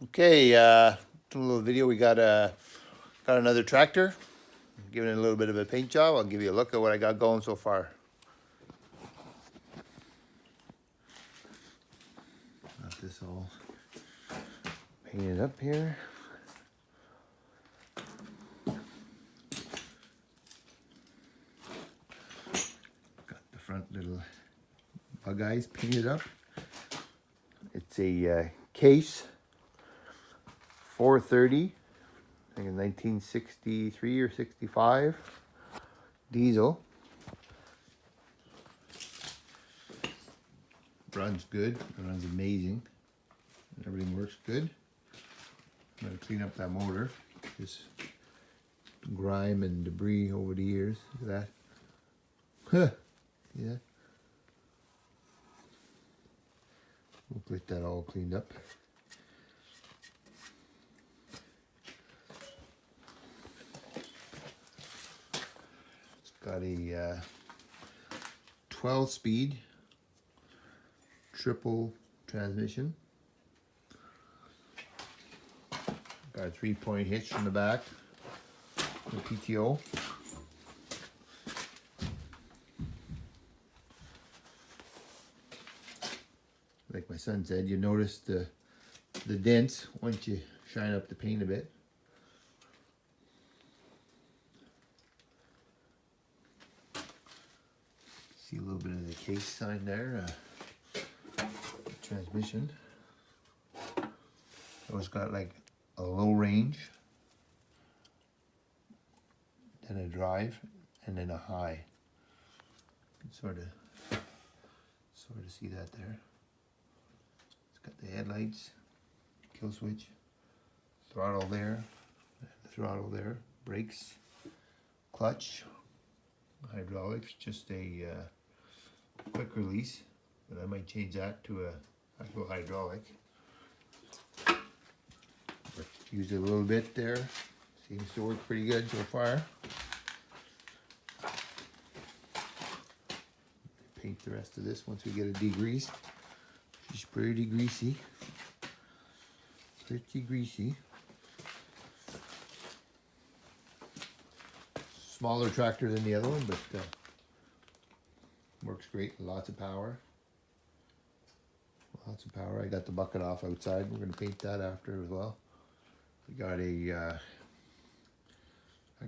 Okay, a little video. We got another tractor. Giving it a little bit of a paint job. I'll give you a look at what I got going so far. Got this all painted up here. Got the front little bug eyes painted up. It's a Case 430. I think it's 1963 or 65 diesel. Runs good. It runs amazing. Everything works good. I'm gonna clean up that motor. Just grime and debris over the years. Look at that. Huh. See that? We'll get that all cleaned up. Got a 12-speed triple transmission. Got a 3-point hitch from the back, the PTO. Like my son said, you notice the dents once you shine up the paint a bit. See a little bit of the Case sign there. Transmission. It's got like a low range, then a drive, and then a high. You can sort of see that there. It's got the headlights, kill switch, throttle there, brakes, clutch, hydraulics, just a quick release, but I might change that to a actual hydraulic. Use it a little bit there. Seems to work pretty good so far. Paint the rest of this once we get it degreased. She's pretty greasy. Pretty greasy. Smaller tractor than the other one, but works great. Lots of power. Lots of power. I got the bucket off outside. We're going to paint that after as well. We got a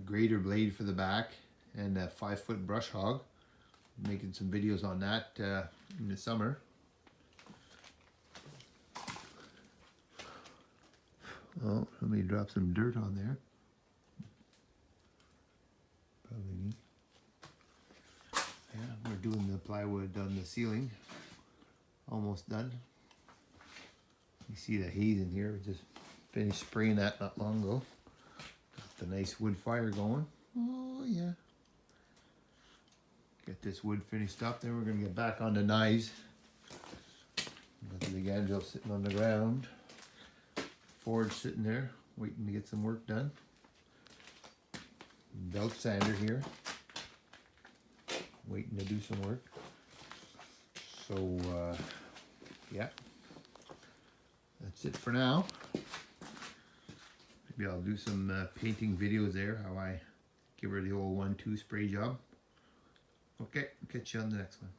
grater blade for the back and a 5-foot brush hog. Making some videos on that in the summer. Oh, somebody dropped some dirt on there. Probably me. Yeah, we're doing the plywood on the ceiling. Almost done. You see the haze in here. We just finished spraying that not long ago. Got the nice wood fire going. Oh yeah. Get this wood finished up, then we're gonna get back on the knives. Got the big anvil sitting on the ground. Forge sitting there, waiting to get some work done. Belt sander here, waiting to do some work. So yeah, that's it for now. Maybe I'll do some painting videos there, how I give her the old 1-2 spray job. Okay, catch you on the next one.